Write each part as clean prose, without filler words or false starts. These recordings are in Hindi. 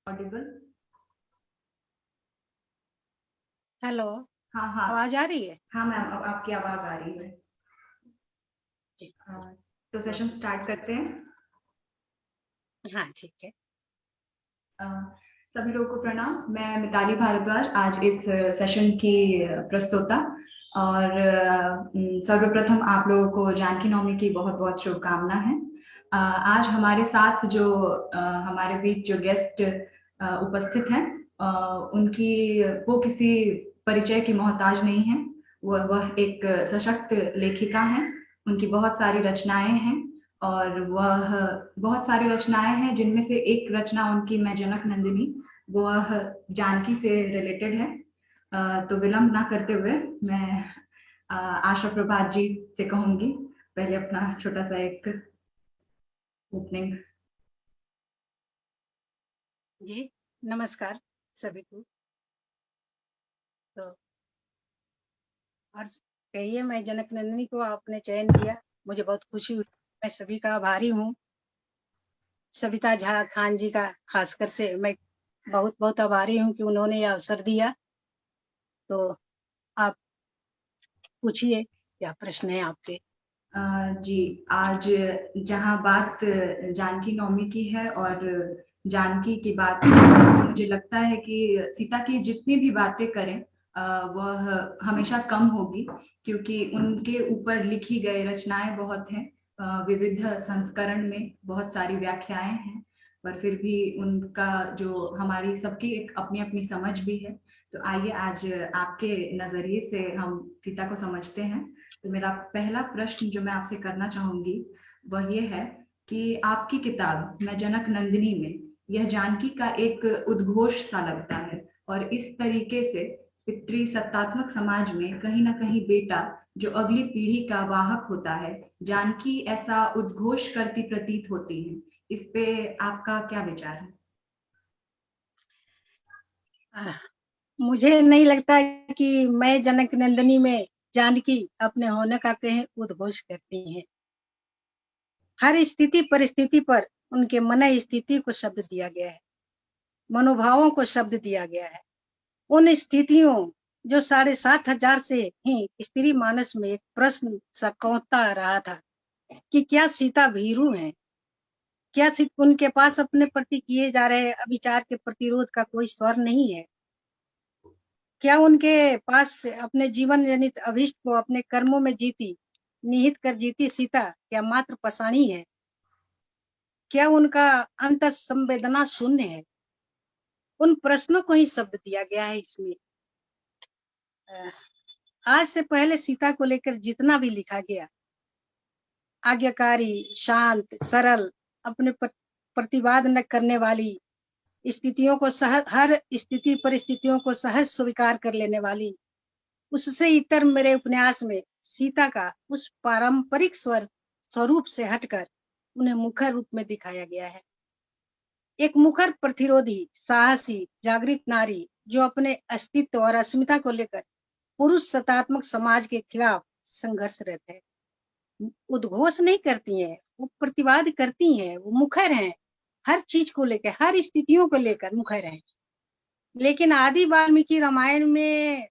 ऑडिबल। हेलो। हाँ हाँ। आवाज आ रही है? हाँ मैम, अब आपकी आवाज आ रही है। जी। तो तो सेशन स्टार्ट करते हैं। हाँ, ठीक है। अ, सभी लोगों को प्रणाम। मैं मिताली भारद्वाज, आज इस सेशन की प्रस्तोता। और सर्वप्रथम आप लोगों को जानकी नवमी की बहुत बहुत शुभकामना है। आज हमारे साथ जो हमारे बीच जो गेस्ट उपस्थित हैं, उनकी वो किसी परिचय की मोहताज नहीं है। वह एक सशक्त लेखिका हैं। उनकी बहुत सारी रचनाएं हैं, और वह बहुत सारी रचनाएं हैं जिनमें से एक रचना उनकी मैं जनक नंदिनी, वह जानकी से रिलेटेड है। तो विलंब ना करते हुए मैं आशा प्रभात जी से कहूंगी पहले अपना छोटा सा एक ओपनिंग। जी, नमस्कार सभी को। तो और कहिए, मैं जनक नंदिनी को आपने चयन किया, मुझे बहुत खुशी हुई। मैं सभी का आभारी हूँ। सविता झा खान जी का खासकर से मैं बहुत बहुत आभारी हूँ कि उन्होंने ये अवसर दिया। तो आप पूछिए, क्या प्रश्न है आपके? जी, आज जहाँ बात जानकी नवमी की है और जानकी की बात, तो मुझे लगता है कि सीता की जितनी भी बातें करें वह हमेशा कम होगी, क्योंकि उनके ऊपर लिखी गई रचनाएं बहुत हैं। विविध संस्करण में बहुत सारी व्याख्याएं हैं, पर फिर भी उनका जो हमारी सबकी एक अपनी अपनी समझ भी है। तो आइए आज आपके नजरिए से हम सीता को समझते हैं। तो मेरा पहला प्रश्न जो मैं आपसे करना चाहूंगी वह ये है कि आपकी किताब मैं जनक नंदिनी में यह जानकी का एक उद्घोष सा लगता है, और इस तरीके से पितृ सत्तात्मक समाज में कहीं ना कहीं बेटा जो अगली पीढ़ी का वाहक होता है, जानकी ऐसा उद्घोष करती प्रतीत होती है। इस पे आपका क्या विचार है? आह, मुझे नहीं लगता कि मैं जनक नंदिनी में जानकी अपने होने का कहीं उद्घोष करती हैं। हर स्थिति परिस्थिति पर उनके मन स्थिति को शब्द दिया गया है, मनोभावों को शब्द दिया गया है। उन स्थितियों जो 7,500 से ही स्त्री मानस में एक प्रश्न सा कौंता रहा था कि क्या सीता भीरू हैं? क्या उनके पास अपने प्रति किए जा रहे अविचार के प्रतिरोध का कोई स्वर नहीं है? क्या उनके पास अपने जीवन जनित अभिष्ट को अपने कर्मों में जीती निहित कर जीती सीता क्या मात्र पसाणी है? क्या उनका अंत संवेदना शून्य है? उन प्रश्नों को ही शब्द दिया गया है इसमें। आज से पहले सीता को लेकर जितना भी लिखा गया, आज्ञाकारी, शांत, सरल, अपने प्रतिवाद न करने वाली, स्थितियों को सहज, हर स्थिति परिस्थितियों को सहज स्वीकार कर लेने वाली, उससे इतर मेरे उपन्यास में सीता का उस पारंपरिक स्वरूप से हटकर उन्हें मुखर रूप में दिखाया गया है। एक मुखर प्रतिरोधी, साहसी, जागृत नारी जो अपने अस्तित्व और अस्मिता को लेकर पुरुष सत्तात्मक समाज के खिलाफ संघर्षरत है। उद्घोष नहीं करती हैं, वो प्रतिवाद करती हैं, वो मुखर हैं। हर चीज को लेकर, हर स्थितियों को लेकर मुखर हैं। लेकिन आदि वाल्मीकि रामायण में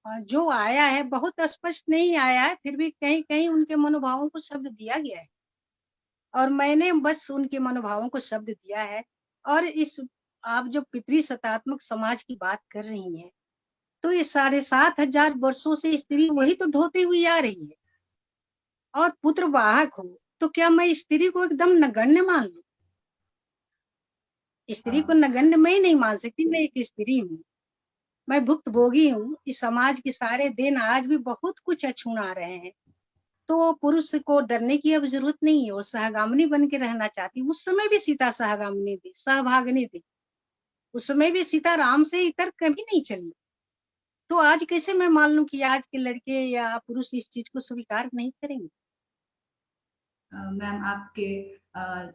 जो आया है बहुत स्पष्ट नहीं आया है, फिर भी कहीं कहीं उनके मनोभावों को शब्द दिया गया है, और मैंने बस उनके मनोभावों को शब्द दिया है। और इस आप जो पितृ सत्तात्मक समाज की बात कर रही हैं, तो ये 7,500 वर्षों से स्त्री वही तो ढोती हुई आ रही है। और पुत्र वाहक हो तो क्या मैं स्त्री को एकदम नगण्य मान लूं? स्त्री को नगण्य मैं नहीं मान सकती, मैं एक स्त्री हूँ, मैं भुक्तभोगी हूँ। इस समाज के सारे दिन आज भी बहुत कुछ अछूना रहे हैं। तो पुरुष को डरने की अब जरूरत नहीं है, वो सहगामिनी बन के रहना चाहती। उस समय भी सीता सहगामिनी थी, सहभागिनी थी। उस समय भी सीता राम से इतर कभी नहीं चली। तो आज कैसे मैं मान लूं कि आज के लड़के या पुरुष इस चीज को स्वीकार नहीं करेंगे? मैम,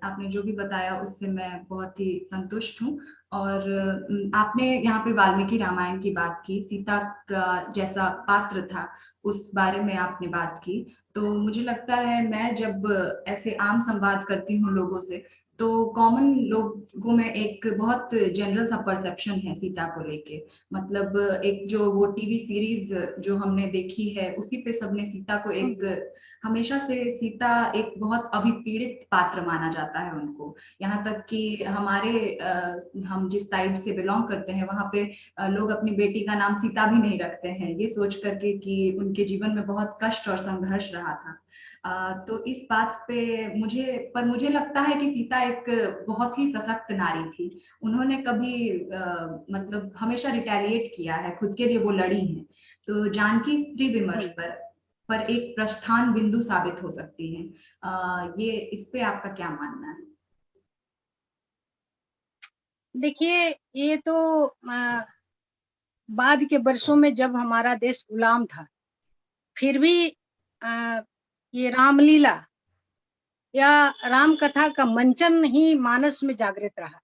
आपने जो भी बताया उससे मैं बहुत ही संतुष्ट हूँ। और आपने यहाँ पे वाल्मीकि रामायण की बात की, सीता का जैसा पात्र था उस बारे में आपने बात की। तो मुझे लगता है मैं जब ऐसे आम संवाद करती हूँ लोगों से, तो कॉमन लोगों में एक बहुत जनरल सा परसेप्शन है सीता को लेके। मतलब एक जो वो टीवी सीरीज जो हमने देखी है उसी पे सबने सीता को एक, हमेशा से सीता एक बहुत अभिपीड़ित पात्र माना जाता है उनको। यहाँ तक कि हम जिस साइड से बिलोंग करते हैं वहां पे लोग अपनी बेटी का नाम सीता भी नहीं रखते हैं, ये सोच करके कि उनके जीवन में बहुत कष्ट और संघर्ष रहा था। तो इस बात पे मुझे लगता है कि सीता एक बहुत ही सशक्त नारी थी। उन्होंने कभी मतलब हमेशा रिटेलिएट किया है, खुद के लिए वो लड़ी हैं। तो जानकी स्त्री विमर्श पर एक प्रस्थान बिंदु साबित हो सकती है। ये इस पे आपका क्या मानना है? देखिए, ये तो बाद के वर्षों में जब हमारा देश गुलाम था, फिर भी ये रामलीला या राम कथा का मंचन ही मानस में जागृत रहा।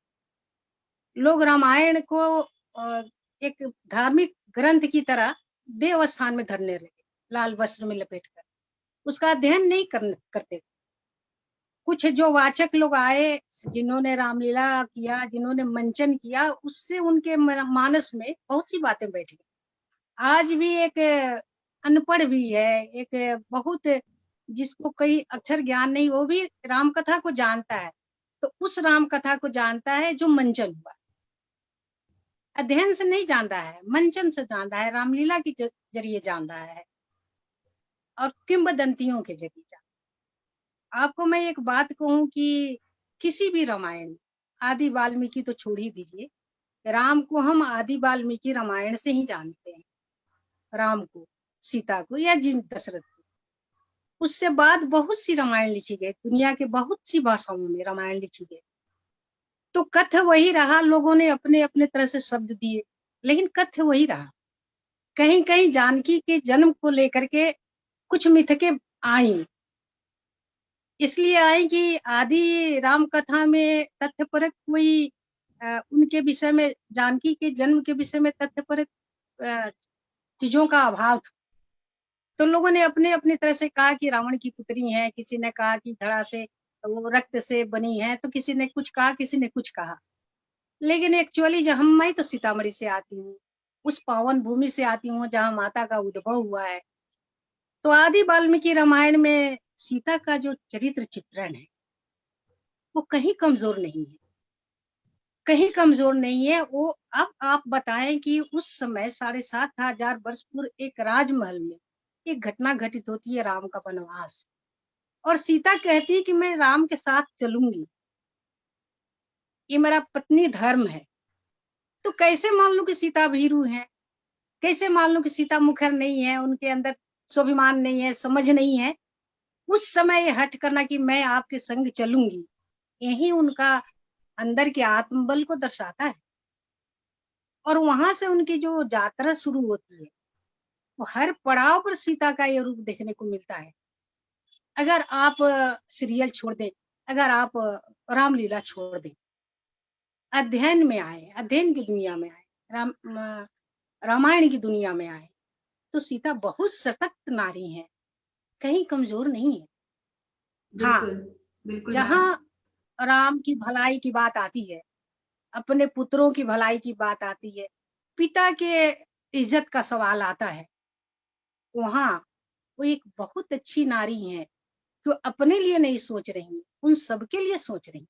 लोग रामायण को एक धार्मिक ग्रंथ की तरह देव स्थान में धरने लगे, लाल वस्त्र में लपेटकर उसका अध्ययन नहीं करते। कुछ जो वाचक लोग आए, जिन्होंने रामलीला किया, जिन्होंने मंचन किया, उससे उनके मानस में बहुत सी बातें बैठ गई। आज भी एक अनपढ़ भी है, एक बहुत जिसको कई अक्षर ज्ञान नहीं, वो भी राम कथा को जानता है। तो उस राम कथा को जानता है जो मंचन हुआ, अध्ययन से नहीं जान रहा है, मंचन से जान रहा है, रामलीला के जरिए जान रहा है और किंवदंतियों के जरिए जान। आपको मैं एक बात कहूं कि किसी भी रामायण, आदि वाल्मीकि तो छोड़ ही दीजिए, राम को हम आदि वाल्मीकि रामायण से ही जानते हैं। राम को, सीता को या जिन दशरथ को, उससे बाद बहुत सी रामायण लिखी गई, दुनिया के बहुत सी भाषाओं में रामायण लिखी गई। तो कथ्य वही रहा, लोगों ने अपने अपने तरह से शब्द दिए, लेकिन कथ्य वही रहा। कहीं कहीं जानकी के जन्म को लेकर के कुछ मिथकें आई, इसलिए आई कि आदि राम कथा में तथ्यपरक कोई उनके विषय में, जानकी के जन्म के विषय में तथ्यपरक चीजों का अभाव था। तो लोगों ने अपने अपने तरह से कहा कि रावण की पुत्री है, किसी ने कहा कि धड़ा से वो रक्त से बनी है, तो किसी ने कुछ कहा, किसी ने कुछ कहा। लेकिन एक्चुअली जब मैं तो सीतामढ़ी से आती हूँ, उस पावन भूमि से आती हूँ जहाँ माता का उद्भव हुआ है। तो आदि वाल्मीकि रामायण में सीता का जो चरित्र चित्रण है वो कहीं कमजोर नहीं है, कहीं कमजोर नहीं है। वो अब आप बताएं कि उस समय 7,500 वर्ष पूर्व एक राजमहल में एक घटना घटित होती है, राम का वनवास, और सीता कहती है कि मैं राम के साथ चलूंगी, ये मेरा पत्नी धर्म है। तो कैसे मान लूं कि सीता भीरू है, कैसे मान लूं कि सीता मुखर नहीं है, उनके अंदर स्वाभिमान नहीं है, समझ नहीं है। उस समय ये हट करना कि मैं आपके संग चलूंगी, यही उनका अंदर के आत्मबल को दर्शाता है। और वहां से उनकी जो यात्रा शुरू होती है, वो हर पड़ाव पर सीता का ये रूप देखने को मिलता है। अगर आप सीरियल छोड़ दें, अगर आप रामलीला छोड़ दें, अध्ययन में आए, अध्ययन की दुनिया में आए, रामायण की दुनिया में आए, तो सीता बहुत सशक्त नारी है, कहीं कमजोर नहीं है। हाँ, बिल्कुल बिल्कुल मैम। जहां राम की भलाई की बात आती है, अपने पुत्रों की भलाई की बात आती है, पिता के इज्जत का सवाल आता है, वहां वो एक बहुत अच्छी नारी है, जो अपने लिए नहीं सोच रही, उन सबके लिए सोच रही।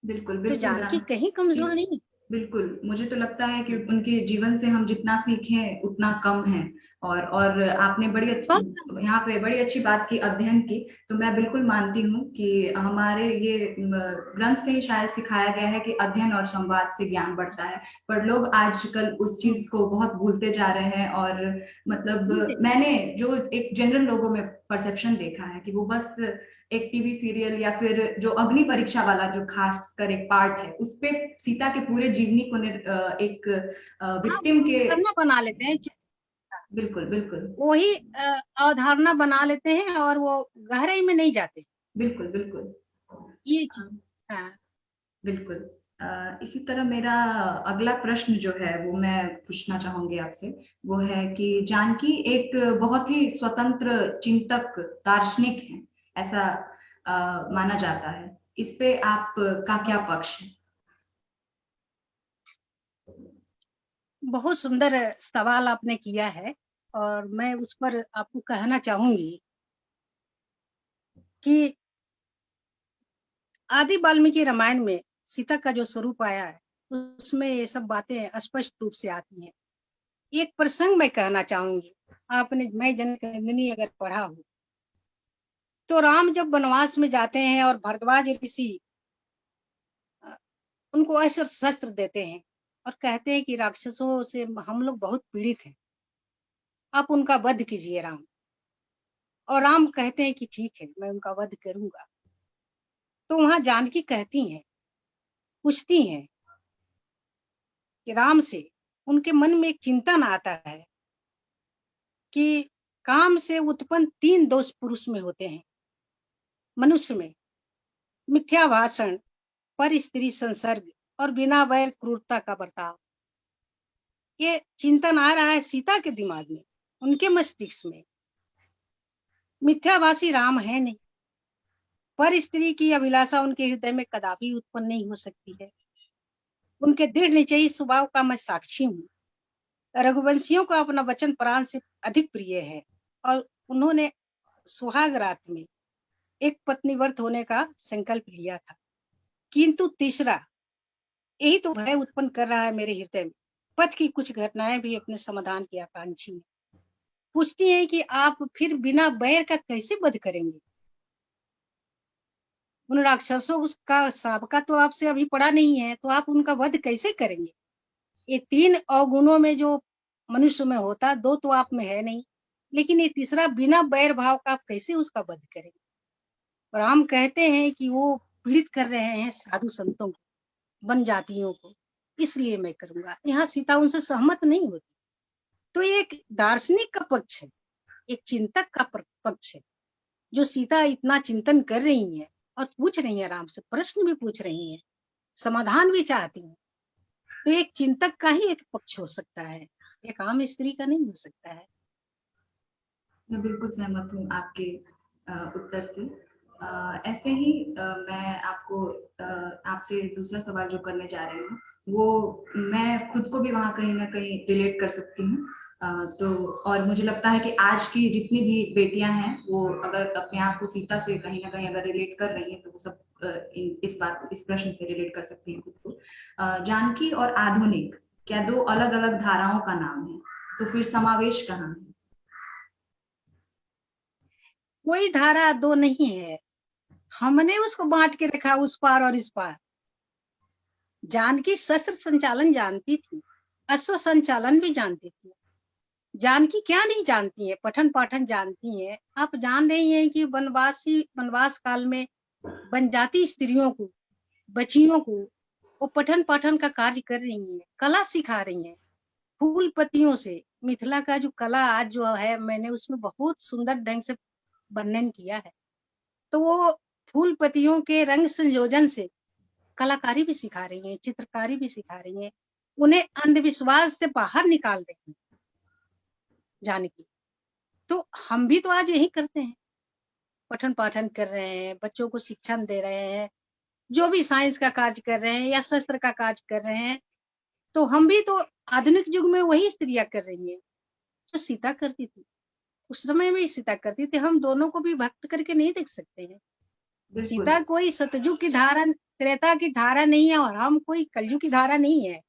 बिल्कुल तो बिल्कुल जानकी मैम। कहीं सी कमजोर नहीं। बिल्कुल, मुझे तो लगता है कि उनके जीवन से हम जितना सीखें उतना कम है। और आपने बड़ी अच्छी, बहुत कम। यहाँ पे बड़ी अच्छी बात की अध्ययन की। तो मैं बिल्कुल मानती हूँ कि हमारे ये ग्रंथ से ही शायद सिखाया गया है कि अध्ययन और संवाद से ज्ञान बढ़ता है। पर लोग आजकल उस चीज को बहुत भूलते जा रहे हैं। और मतलब मैंने जो एक जनरल लोगों में परसेप्शन देखा है कि वो बस एक टीवी सीरियल या फिर जो अग्नि परीक्षा वाला जो खास कर एक पार्ट है उस पे सीता के पूरे जीवनी को एक हाँ, विक्टिम के। अवधारणा बना लेते हैं, बिल्कुल बिल्कुल वही अवधारणा बना लेते हैं और वो गहराई में नहीं जाते। बिल्कुल बिल्कुल। ये अ, चीज। हाँ। बिल्कुल। इसी तरह मेरा अगला प्रश्न जो है वो मैं पूछना चाहूंगी आपसे। वो है कि जानकी एक बहुत ही स्वतंत्र चिंतक दार्शनिक है, ऐसा माना जाता है। इस पे आप का क्या पक्ष है? बहुत सुंदर सवाल आपने किया है और मैं उस पर आपको कहना चाहूंगी कि आदि वाल्मीकि रामायण में सीता का जो स्वरूप आया है उसमें ये सब बातें स्पष्ट रूप से आती हैं। एक प्रसंग मैं कहना चाहूंगी, आपने मैं जनकनंदिनी अगर पढ़ा हो तो राम जब वनवास में जाते हैं और भरद्वाज ऋषि उनको अस्त्र शस्त्र देते हैं और कहते हैं कि राक्षसों से हम लोग बहुत पीड़ित हैं, आप उनका वध कीजिए राम। और राम कहते हैं कि ठीक है, मैं उनका वध करूंगा। तो वहां जानकी कहती हैं, पूछती हैं कि राम से, उनके मन में एक चिंतन आता है कि काम से उत्पन्न 3 दोष पुरुष में होते हैं, मनुष्य में, मिथ्या भाषण, पर स्त्री संसर्ग और बिना वैर क्रूरता का बर्ताव। ये चिंतन आ रहा है सीता के दिमाग में, उनके मस्तिष्क में। मिथ्याभाषी राम है नहीं, पर स्त्री की अभिलाषा उनके हृदय में कदापि उत्पन्न नहीं हो सकती है। उनके दृढ़ निश्चयी स्वभाव का मैं साक्षी हूँ। रघुवंशियों को अपना वचन प्राण से अधिक प्रिय है और उन्होंने सुहाग रात में एक पत्नी व्रत होने का संकल्प लिया था। किंतु तीसरा, यही तो भय उत्पन्न कर रहा है मेरे हृदय में। पथ की कुछ घटनाएं भी अपने समाधान की आकांक्षी है। पूछती है कि आप फिर बिना बैर का कैसे वध करेंगे? उन राक्षसों का साबका तो आपसे अभी पड़ा नहीं है, तो आप उनका वध कैसे करेंगे? ये 3 अवगुणों में जो मनुष्य में होता, 2 तो आप में है नहीं, लेकिन ये तीसरा बिना बैर भाव का आप कैसे उसका वध करेंगे? और हम कहते हैं कि वो पीड़ित कर रहे हैं साधु संतों को, वन जातियों को, इसलिए मैं करूंगा। यहाँ सीता उनसे सहमत नहीं होती। तो ये एक दार्शनिक का पक्ष है, एक चिंतक का पक्ष है, जो सीता इतना चिंतन कर रही है और पूछ रही है, राम से प्रश्न भी पूछ रही है, समाधान भी चाहती है। तो एक चिंतक का ही एक पक्ष हो सकता है, एक आम स्त्री का नहीं हो सकता है। मैं बिल्कुल सहमत हूँ आपके उत्तर से। ऐसे ही मैं आपको आपसे दूसरा सवाल जो करने जा रही हूँ वो मैं खुद को भी वहाँ कहीं ना कहीं रिलेट कर सकती हूँ। तो और मुझे लगता है कि आज की जितनी भी बेटियां हैं वो अगर अपने आप को सीता से कहीं ना कहीं अगर रिलेट कर रही हैं तो वो सब इस प्रश्न से रिलेट कर सकती हैं खुद को। जानकी और आधुनिक क्या 2 अलग अलग धाराओं का नाम है? तो फिर समावेश कहाँ है? कोई धारा 2 नहीं है, हमने उसको बांट के रखा उस पार और इस पार। जानकी शस्त्र संचालन जानती थी, अश्व संचालन भी जानती थी। जानकी क्या नहीं जानती है? पठन पाठन जानती है। आप जान रही हैं कि वनवास काल में बनजाती स्त्रियों को, बच्चियों को वो पठन पाठन का कार्य कर रही हैं, कला सिखा रही हैं। फूल पत्तियों से मिथिला का जो कला आज जो है, मैंने उसमें बहुत सुंदर ढंग से वर्णन किया है। तो वो फूल पत्तियों के रंग संयोजन से कलाकारी भी सिखा रही हैं, चित्रकारी भी सिखा रही हैं, उन्हें अंधविश्वास से बाहर निकाल रही हैं जानकी। तो हम भी तो आज यही करते हैं, पठन पाठन कर रहे हैं, बच्चों को शिक्षण दे रहे हैं, जो भी साइंस का कार्य कर रहे हैं या शस्त्र का कार्य कर रहे हैं। तो हम भी तो आधुनिक युग में वही स्त्रियां कर रही हैं जो सीता करती थी। उस समय में सीता करती थी, हम दोनों को भी भक्त करके नहीं देख सकते हैं। बिल्कुल। सीता कोई सतयुग की धारा, त्रेता की धारा नहीं है और हम कोई कलयुग की धारा नहीं है।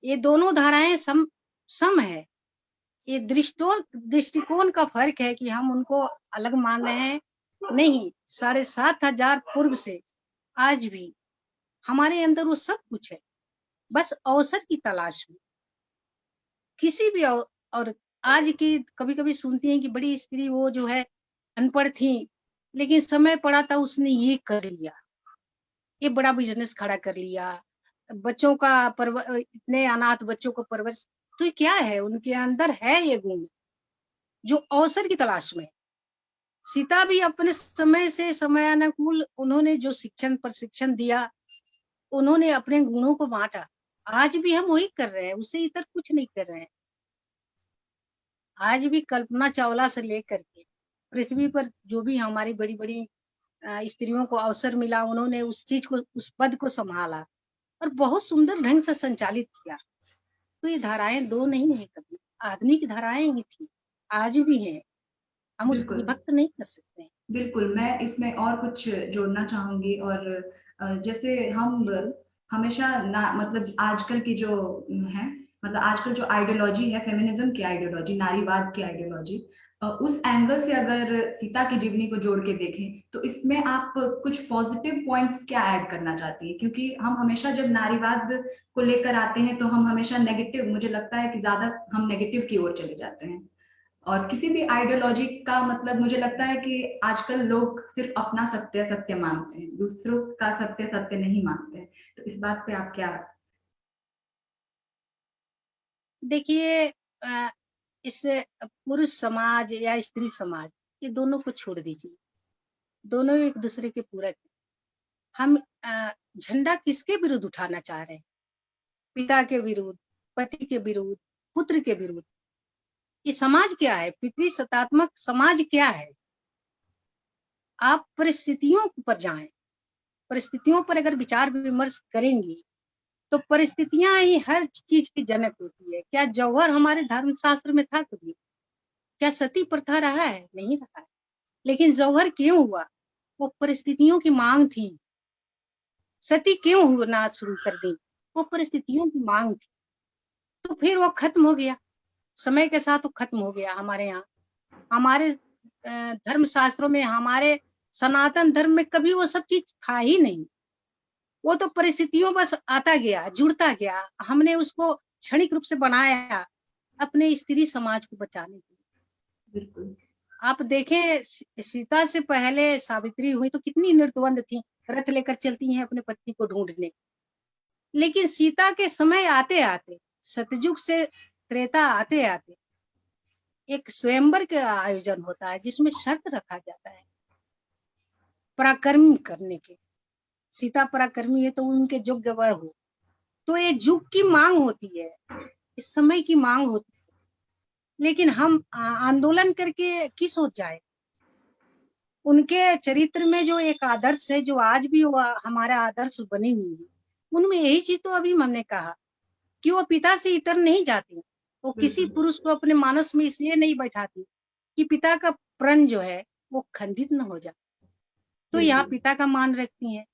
ये दोनों धाराएं सम है। ये दृष्टिकोण का फर्क है कि हम उनको अलग मान रहे हैं। नहीं, 7,500 पूर्व से आज भी हमारे अंदर वो सब कुछ है, बस अवसर की तलाश में। किसी भी और आज की कभी कभी सुनती हैं कि बड़ी स्त्री वो जो है अनपढ़ थी, लेकिन समय पड़ा था उसने ये कर लिया, ये बड़ा बिजनेस खड़ा कर लिया, बच्चों का इतने अनाथ बच्चों को परवरिश। तो ये क्या है? उनके अंदर है ये गुण जो अवसर की तलाश में। सीता भी अपने समय से समयानुकूल उन्होंने जो शिक्षण प्रशिक्षण दिया, उन्होंने अपने गुणों को बांटा। आज भी हम वही कर रहे हैं, उससे इतर कुछ नहीं कर रहे हैं। आज भी कल्पना चावला से लेकर के पृथ्वी पर जो भी हमारी बड़ी बड़ी स्त्रियों को अवसर मिला, उन्होंने उस चीज को, उस पद को संभाला और बहुत सुंदर ढंग से संचालित किया। तो ये धाराएं दो नहीं है, कभी आधुनिक धाराएं ही थी, आज भी हैं, हम उसको बिल्कुल विभक्त नहीं कर सकते हैं। बिल्कुल, मैं इसमें और कुछ जोड़ना चाहूंगी। और जैसे हम हमेशा ना, मतलब आजकल की जो है, मतलब आजकल जो आइडियोलॉजी है, फेमिनिज्म की आइडियोलॉजी, नारीवाद की आइडियोलॉजी, उस एंगल से अगर सीता की जीवनी को जोड़ के देखें तो इसमें आप कुछ पॉजिटिव पॉइंट्स क्या ऐड करना चाहती है? क्योंकि हम हमेशा जब नारीवाद को लेकर आते हैं तो हम हमेशा नेगेटिव, मुझे लगता है कि ज्यादा हम नेगेटिव की ओर चले जाते हैं। और किसी भी आइडियोलॉजी का मतलब, मुझे लगता है कि आजकल लोग सिर्फ अपना सत्य सत्य मानते हैं, दूसरों का सत्य सत्य नहीं मानते हैं। तो इस बात पे आप क्या? देखिए, इस पुरुष समाज या स्त्री समाज, ये दोनों को छोड़ दीजिए, दोनों एक दूसरे के पूरक हैं। हम झंडा किसके विरुद्ध उठाना चाह रहे हैं? पिता के विरुद्ध, पति के विरुद्ध, पुत्र के विरुद्ध। ये समाज क्या है? पितृ सत्तात्मक समाज क्या है? आप परिस्थितियों पर जाएं, परिस्थितियों पर अगर विचार विमर्श करेंगी तो परिस्थितियां ही हर चीज की जनक होती है। क्या जौहर हमारे धर्म शास्त्र में था कभी? क्या सती प्रथा रहा है? नहीं रहा है। लेकिन जौहर क्यों हुआ? वो परिस्थितियों की मांग थी। सती क्यों होना शुरू कर दी? वो परिस्थितियों की मांग थी। तो फिर वो खत्म हो गया, समय के साथ वो खत्म हो गया। हमारे यहाँ, हमारे धर्म शास्त्रों में, हमारे सनातन धर्म में कभी वो सब चीज था ही नहीं। वो तो परिस्थितियों बस आता गया, जुड़ता गया, हमने उसको क्षणिक रूप से बनाया अपने स्त्री समाज को बचाने के लिए। बिल्कुल आप देखें, सीता से पहले सावित्री हुई तो कितनी निर्द्वंद थी, रथ लेकर चलती हैं अपने पति को ढूंढने। लेकिन सीता के समय आते आते, सतयुग से त्रेता आते आते, एक स्वयंवर का आयोजन होता है जिसमें शर्त रखा जाता है पराक्रम करने के। सीता पराक्रमी है तो उनके योग्य वर हो। तो ये युग की मांग होती है, इस समय की मांग होती है। लेकिन हम आंदोलन करके किस ओर जाए? उनके चरित्र में जो एक आदर्श है, जो आज भी वो हमारा आदर्श बनी हुई है, उनमें यही चीज तो अभी हमने कहा कि वो पिता से इतर नहीं जाती। वो किसी बिल्कुल पुरुष को अपने मानस में इसलिए नहीं बैठाती कि पिता का प्रण जो है वो खंडित न हो जाए। तो यहाँ बिल्कुल पिता का मान रखती हैं,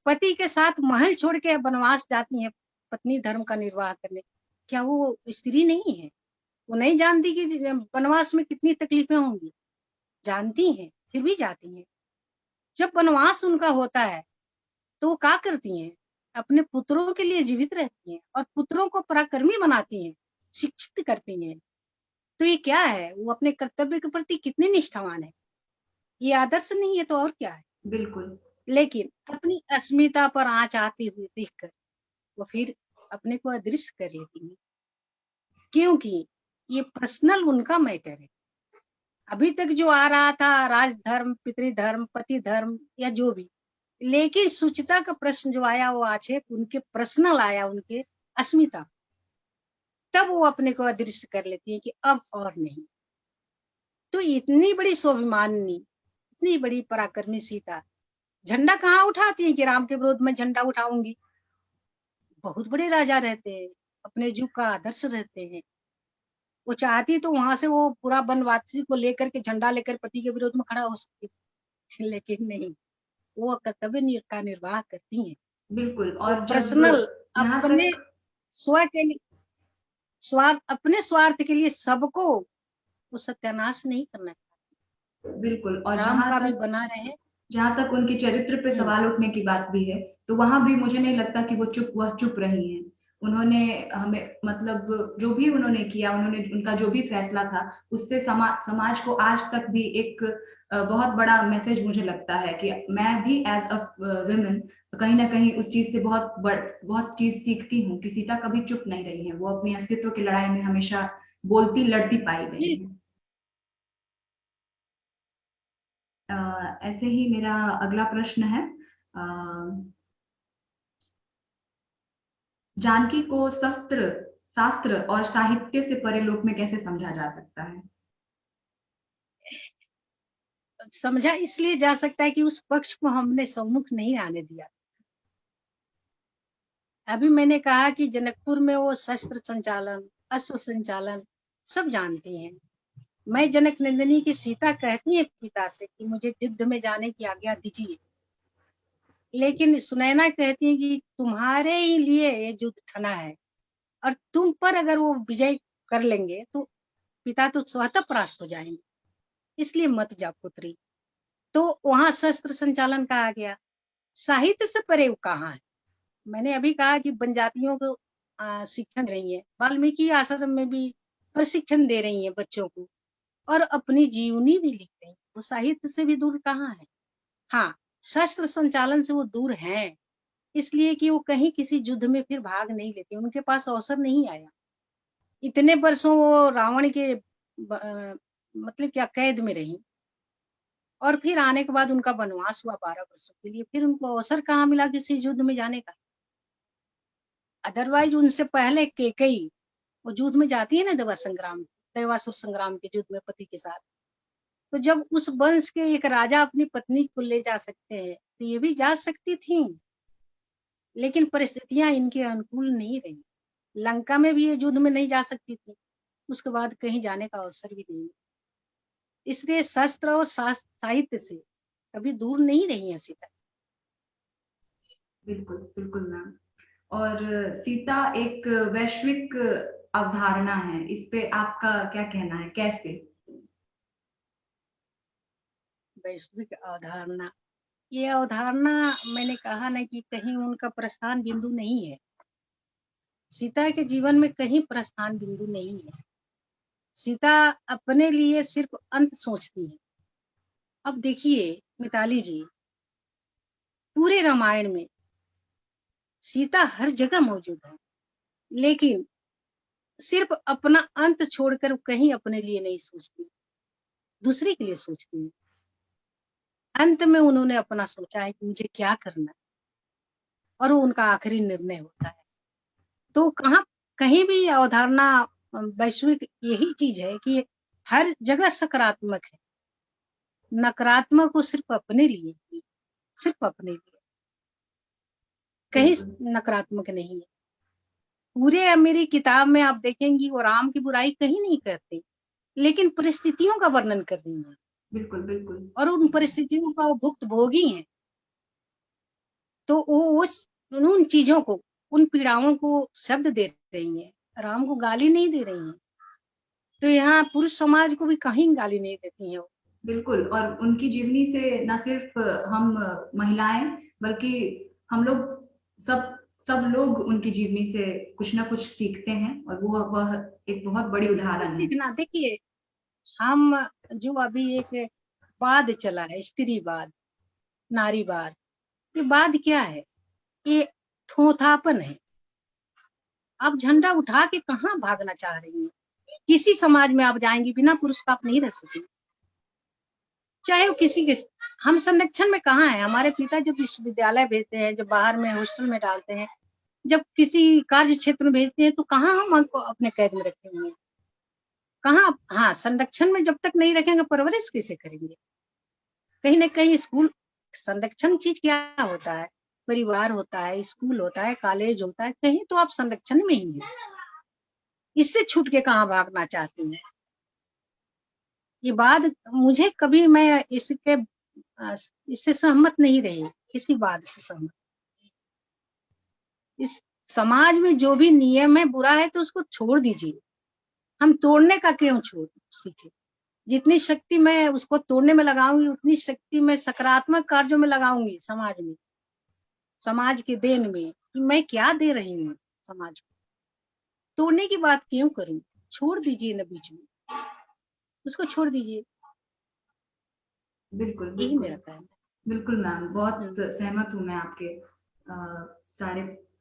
पति के साथ महल छोड़ के वनवास जाती हैं पत्नी धर्म का निर्वाह करने। क्या वो स्त्री नहीं है? वो नहीं जानती कि वनवास में कितनी तकलीफें होंगी? जानती हैं, फिर भी जाती हैं। जब वनवास उनका होता है तो वो क्या करती हैं? अपने पुत्रों के लिए जीवित रहती हैं और पुत्रों को पराक्रमी बनाती हैं, शिक्षित करती हैं। तो ये क्या है? वो अपने कर्तव्य के प्रति कितनी निष्ठावान है। ये आदर्श नहीं है तो और क्या है? बिल्कुल लेकिन अपनी अस्मिता पर आंच आती हुई देखकर वो फिर अपने को अदृश्य कर लेती है, क्योंकि ये पर्सनल उनका मैटर है। अभी तक जो आ रहा था राजधर्म, पितृधर्म, पति धर्म या जो भी, लेकिन शुचिता का प्रश्न जो आया वो आक्षेप उनके पर्सनल आया, उनके अस्मिता। तब वो अपने को अदृश्य कर लेती है कि अब और नहीं। तो इतनी बड़ी स्वाभिमानी, इतनी बड़ी पराक्रमी सीता झंडा कहाँ उठाती है कि राम के विरोध में झंडा उठाऊंगी? बहुत बड़े राजा रहते हैं, अपने युग का आदर्श रहते हैं। वो चाहती तो वहां से वो पूरा वनवासी को लेकर के झंडा लेकर पति के विरोध में खड़ा हो सकती, लेकिन नहीं, वो कर्तव्य का निर्वाह करती हैं। बिल्कुल। वो और जब पर्सनल यहाँ अपने तक, स्व के लिए, स्वार्थ, अपने स्वार्थ के लिए सबको वो सत्यानाश नहीं करना बिल्कुल, चाहती। और राम का भी बना रहे। जहां तक उनके चरित्र पे हम्म। सवाल उठने की बात भी है, तो वहां भी मुझे नहीं लगता कि वह चुप रही हैं। उन्होंने हमें, मतलब जो भी उन्होंने किया, उन्होंने उनका जो भी फैसला था, उससे समाज को आज तक भी एक बहुत बड़ा मैसेज मुझे लगता है कि मैं भी एज अ वुमेन कहीं ना कहीं उस चीज से बहुत चीज सीखती हूँ कि सीता कभी चुप नहीं रही है। वो अपनी अस्तित्व की लड़ाई में हमेशा बोलती लड़ती पाई गई है। ऐसे ही मेरा अगला प्रश्न है, अ, जानकी को शास्त्र और साहित्य से परे लोक में कैसे समझा जा सकता है? समझा इसलिए जा सकता है कि उस पक्ष को हमने सम्मुख नहीं आने दिया। अभी मैंने कहा कि जनकपुर में वो शस्त्र संचालन, अश्व संचालन सब जानती हैं। मैं जनक नंदिनी की सीता कहती है पिता से कि मुझे युद्ध में जाने की आज्ञा दीजिए, लेकिन सुनैना कहती है कि तुम्हारे ही लिए ये युद्ध ठना है और तुम पर अगर वो विजय कर लेंगे तो पिता तो स्वतः परास्त हो जाएंगे, इसलिए मत जा पुत्री। तो वहां शस्त्र संचालन का आ गया। साहित्य से परे वो कहाँ है? मैंने अभी कहा कि जनजातियों को शिक्षण दे रही है, वाल्मीकि आश्रम में भी प्रशिक्षण दे रही है बच्चों को, और अपनी जीवनी भी लिख रही है। वो साहित्य से भी दूर कहाँ है? हाँ, शस्त्र संचालन से वो दूर हैं, इसलिए कि वो कहीं किसी युद्ध में फिर भाग नहीं लेते, उनके पास अवसर नहीं आया। इतने वर्षों वो रावण के मतलब क्या कैद में रही, और फिर आने के बाद उनका वनवास हुआ 12 वर्षों के लिए, फिर उनको अवसर कहाँ मिला किसी युद्ध में जाने का? अदरवाइज उनसे पहले कैकेयी वो युद्ध में जाती है ना, देवासुर संग्राम के युद्ध में पति के साथ। तो जब उस वंश के एक राजा अपनी पत्नी को ले जा सकते हैं तो ये भी जा सकती थी, लेकिन परिस्थितियां इनके अनुकूल नहीं रही। लंका में भी ये युद्ध में नहीं जा सकती थी, उसके बाद कहीं जाने का अवसर भी नहीं। इसलिए शस्त्र और साहित्य से कभी दूर नहीं रही है सीता। बिल्कुल बिल्कुल मैम। और सीता एक वैश्विक अवधारणा है, इस पे आपका क्या कहना है, कैसे? वैश्विक अवधारणा, ये अवधारणा मैंने कहा ना कि कहीं उनका प्रस्थान बिंदु नहीं है। सीता के जीवन में कहीं प्रस्थान बिंदु नहीं है। सीता अपने लिए सिर्फ अंत सोचती है। अब देखिए मिताली जी, पूरे रामायण में सीता हर जगह मौजूद है, लेकिन सिर्फ अपना अंत छोड़कर कहीं अपने लिए नहीं सोचती, दूसरे के लिए सोचती है। अंत में उन्होंने अपना सोचा है कि मुझे क्या करना है, और वो उनका आखिरी निर्णय होता है। तो कहीं भी अवधारणा वैश्विक यही चीज है कि हर जगह सकारात्मक है, नकारात्मक को सिर्फ अपने लिए, सिर्फ अपने लिए, कहीं बिल्कुल नकारात्मक नहीं है। पूरे मेरी किताब में आप देखेंगी वो राम की बुराई कहीं नहीं करते, लेकिन परिस्थितियों का वर्णन कर रही है, बिल्कुल बिल्कुल और उन परिस्थितियों का वो भुक्तभोगी है। तो वो उन चीजों को, उन पीड़ाओं को शब्द दे रही है, राम को गाली नहीं दे रही है। तो यहाँ पुरुष समाज को भी कहीं गाली नहीं देती है वो। बिल्कुल। और उनकी जीवनी से न सिर्फ हम महिलाएं, बल्कि हम लोग सब सब लोग उनकी जीवनी से कुछ ना कुछ सीखते हैं, और वो वह एक बहुत बड़ी बिल्कुल उदाहरण है। सीखना, देखिए हम जो अभी एक वाद चला है, स्त्रीवाद, नारीवाद, ये वाद क्या है? ये थोथापन है। आप झंडा उठा के कहाँ भागना चाह रही हैं? किसी समाज में आप जाएंगी बिना पुरुष का आप नहीं रह सकेंगे, चाहे वो किसी के। हम संरक्षण में कहाँ है? हमारे पिता जब विश्वविद्यालय भेजते हैं, जब बाहर में हॉस्टल में डालते हैं, जब किसी कार्य क्षेत्र में भेजते हैं, तो कहाँ हम हमको अपने कैद में रखे हुए हैं? कहाँ? हाँ, संरक्षण में जब तक नहीं रखेंगे परवरिश कैसे करेंगे? कहीं ना कहीं स्कूल, संरक्षण चीज क्या होता है? परिवार होता है, स्कूल होता है, कॉलेज होता है, कहीं तो आप संरक्षण में ही हैं। इससे छूट के कहाँ भागना चाहती हैं? ये बात मुझे कभी, मैं इससे सहमत नहीं रही, किसी बात से सहमत। इस समाज में जो भी नियम है बुरा है तो उसको छोड़ दीजिए, हम तोड़ने का क्यों छोड़ सीखे? जितनी शक्ति मैं उसको तोड़ने में लगाऊंगी, उतनी शक्ति मैं सकारात्मक कार्यों में लगाऊंगी, समाज में, समाज के देन में, कि मैं क्या दे रही हूँ समाज को। तोड़ने की बात क्यों करूं? छोड़ दीजिए ना बीच में, उसको छोड़ दीजिए, बिल्कुल यही बिल्कुल मेरा कहना है। बिल्कुल मैम, बहुत हम्म, सहमत हूँ मैं आपके सारे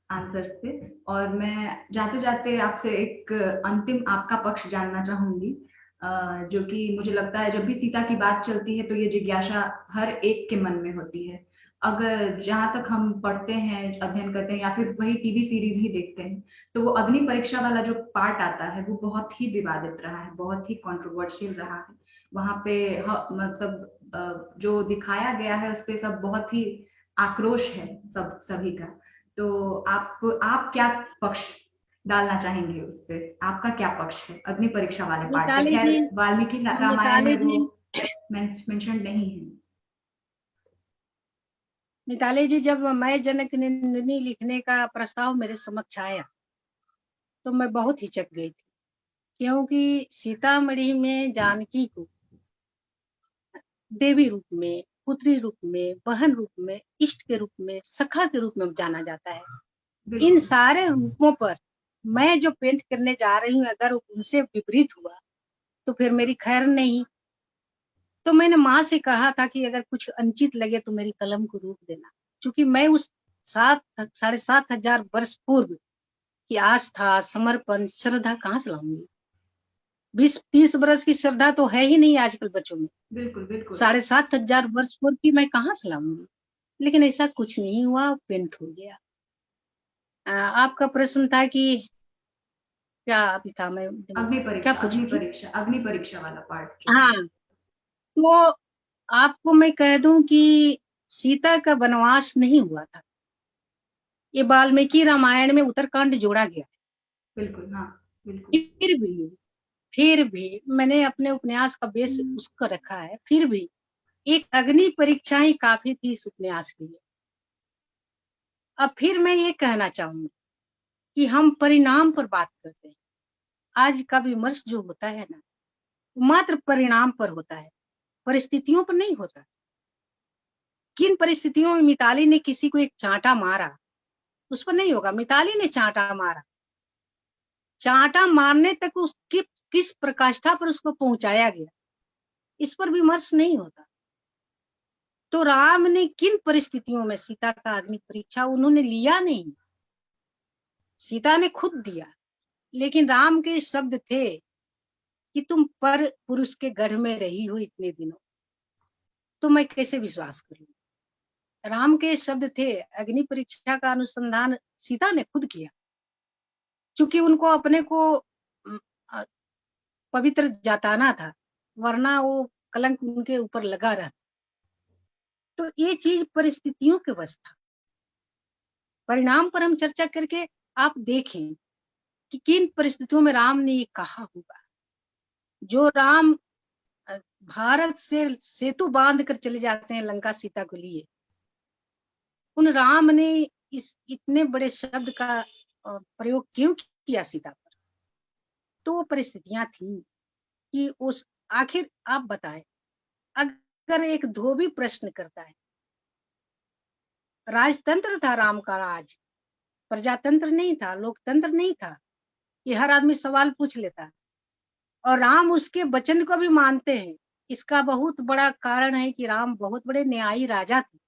आंसर्स से। और मैं जाते जाते आपसे एक अंतिम आपका पक्ष जानना चाहूंगी, जो कि मुझे लगता है जब भी सीता की बात चलती है तो ये जिज्ञासा हर एक के मन में होती है। अगर जहां तक हम पढ़ते हैं, अध्ययन करते हैं, या फिर वही टीवी सीरीज ही देखते हैं, तो वो अग्नि परीक्षा वाला जो पार्ट आता है वो बहुत ही विवादित रहा है, बहुत ही कंट्रोवर्शियल रहा है। वहां पे मतलब जो दिखाया गया है उस पे सब बहुत ही आक्रोश है सब सभी का। तो आप क्या पक्ष डालना चाहेंगे उस पे? आपका क्या पक्ष है अग्नि परीक्षा वाले पार्ट पे? मिताली खैर जी, वाल्मीकि रामायण मिताली में वो जी, मेंशन नहीं है। मिताली जी, जब मैं जनक नंदिनी लिखने का प्रस्ताव मेरे समक्ष आया तो मैं बहुत हिचक गई थी, क्योंकि सीतामढ़ी में जानकी को देवी रूप में, पुत्री रूप में, बहन रूप में, इष्ट के रूप में, सखा के रूप में जाना जाता है। इन बिल्कुल सारे रूपों पर मैं जो पेंट करने जा रही हूँ, अगर उनसे विपरीत हुआ तो फिर मेरी खैर नहीं। तो मैंने माँ से कहा था कि अगर कुछ अनुचित लगे तो मेरी कलम को रोक देना, क्योंकि मैं उस 7,500 वर्ष पूर्व की आस्था, समर्पण, श्रद्धा कहाँ से लाऊंगी? 20-30 वर्ष की श्रद्धा तो है ही नहीं आजकल बच्चों में। बिल्कुल बिल्कुल 7,500 वर्ष पूर्व की मैं कहाँ से लाऊंगी? लेकिन ऐसा कुछ नहीं हुआ, पेंट हो गया। आपका प्रश्न था कि क्या अभी था, मैं क्या पूछी थी? अग्नि परीक्षा वाला पार्ट जो है। हाँ, तो आपको मैं कह दूं कि सीता का वनवास नहीं हुआ था, ये वाल्मीकि रामायण में उत्तरकांड जोड़ा गया। बिल्कुल हाँ बिल्कुल। फिर भी मैंने अपने उपन्यास का बेस उसका रखा है। फिर भी एक अग्नि परीक्षा ही काफी थी इस उपन्यास के लिए। अब फिर मैं ये कहना चाहूंगी कि हम परिणाम पर बात करते हैं। आज का विमर्श जो होता है ना, मात्र परिणाम पर होता है, परिस्थितियों पर नहीं होता। किन परिस्थितियों में मिताली ने किसी को एक चांटा मारा, उस पर नहीं होगा। मिताली ने चांटा मारा, चांटा मारने तक उसकी किस प्रकाष्ठा पर उसको पहुंचाया गया, इस पर विमर्श नहीं होता। तो राम ने किन परिस्थितियों में सीता का अग्नि परीक्षा उन्होंने लिया नहीं, सीता ने खुद दिया। लेकिन राम के शब्द थे कि तुम पर पुरुष के गर्भ में रही हो इतने दिनों, तो मैं कैसे विश्वास करूं? राम के शब्द थे। अग्नि परीक्षा का अनुसंधान सीता ने खुद किया, क्योंकि उनको अपने को अ, पवित्र जताना था, वरना वो कलंक उनके ऊपर लगा रहता। तो ये चीज परिस्थितियों के वश था। परिणाम पर हम चर्चा करके आप देखें कि किन परिस्थितियों में राम ने ये कहा होगा। जो राम अ, भारत से सेतु बांध कर चले जाते हैं लंका सीता को लिए, उन राम ने इस इतने बड़े शब्द का प्रयोग क्यों किया सीता पर? तो वो परिस्थितियां थी कि उस आखिर आप बताएं, अगर एक धोबी प्रश्न करता है, राजतंत्र था राम का राज, प्रजातंत्र नहीं था, लोकतंत्र नहीं था कि हर आदमी सवाल पूछ लेता, और राम उसके वचन को भी मानते हैं। इसका बहुत बड़ा कारण है कि राम बहुत बड़े न्यायी राजा थे।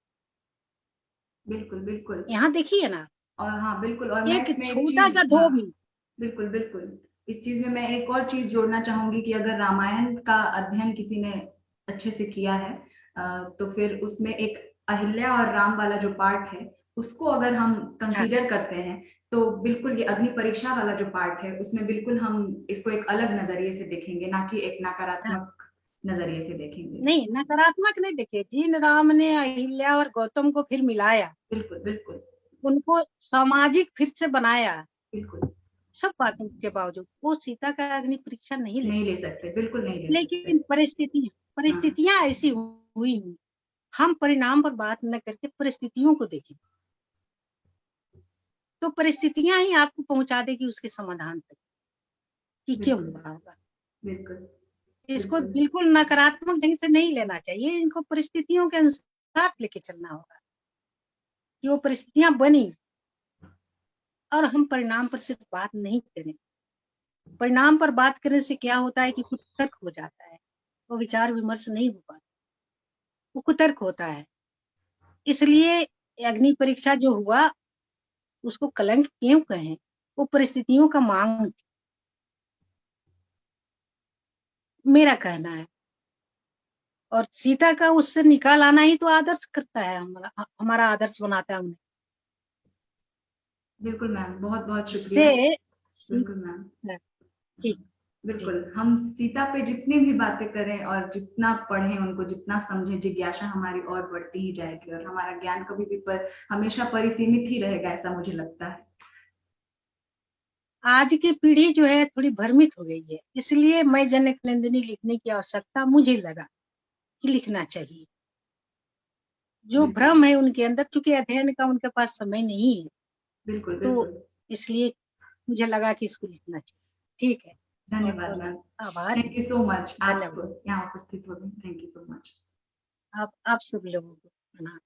बिल्कुल बिल्कुल। यहाँ देखिए ना, और हाँ बिल्कुल, और मैं एक इसमें एक छोटा सा चीज, हाँ धोबी। बिल्कुल बिल्कुल, इस चीज में मैं एक और चीज जोड़ना चाहूंगी कि अगर रामायण का अध्ययन किसी ने अच्छे से किया है तो फिर उसमें एक अहिल्या और राम वाला जो पार्ट है उसको अगर हम हाँ, कंसीडर करते हैं तो बिल्कुल ये अग्नि परीक्षा वाला जो पार्ट है उसमें बिल्कुल हम इसको एक अलग नजरिए से देखेंगे, ना कि एक हाँ, नकारात्मक नजरिए से देखेंगे। नहीं नकारात्मक नहीं देखे। जिन राम ने अहिल्या और गौतम को फिर मिलाया, बिल्कुल बिल्कुल उनको सामाजिक फिर से बनाया, बिल्कुल। सब बातों के बावजूद वो सीता का अग्नि परीक्षा नहीं ले नहीं ले सकते। सकते, बिल्कुल नहीं ले सकते। लेकिन परिस्थितियां हाँ परिस्थितियां ऐसी हुई हुई। हम परिणाम पर बात न करके परिस्थितियों को देखें, तो परिस्थितियां ही आपको पहुंचा देगी उसके समाधान तक कि क्यों बिल्कुल हुआ होगा। बिल्कुल इसको बिल्कुल बिल्कुल नकारात्मक ढंग से नहीं लेना चाहिए, इनको परिस्थितियों के अनुसार लेके चलना होगा कि वो परिस्थितियां बनी। और हम परिणाम पर सिर्फ बात नहीं करें। परिणाम पर बात करने से क्या होता है कि कुतर्क हो जाता है, वो विचार विमर्श नहीं हो पाता, वो कुतर्क होता है। इसलिए अग्नि परीक्षा जो हुआ उसको कलंक क्यों कहें, वो परिस्थितियों का मांग थी, मेरा कहना है। और सीता का उससे निकाल आना ही तो आदर्श करता है, हमारा हमारा आदर्श बनाता है उन्हें। बिल्कुल मैम, बहुत बहुत उससे शुक्रिया। सी- बिल्कुल मैम। ठीक। बिल्कुल, हम सीता पे जितनी भी बातें करें और जितना पढ़ें उनको, जितना समझें, जिज्ञासा हमारी और बढ़ती ही जाएगी और हमारा ज्ञान कभी भी हमेशा परिसीमित ही रहेगा, ऐसा मुझे लगता है। आज की पीढ़ी जो है थोड़ी भ्रमित हो गई है, इसलिए मैं जनक नंदिनी लिखने की आवश्यकता मुझे लगा कि लिखना चाहिए। जो बिल्कुल, भ्रम है उनके अंदर, चूंकि अध्ययन का उनके पास समय नहीं है, बिल्कुल, तो बिल्कुल। इसलिए मुझे लगा कि इसको लिखना चाहिए। ठीक है, बहुत धन्यवाद बहुत मैम। आभार। थैंक यू सो मच, आप धन्यवाद। यहाँ उपस्थित हो गए। Thank you so much. आप सब लोगों को प्रणाम।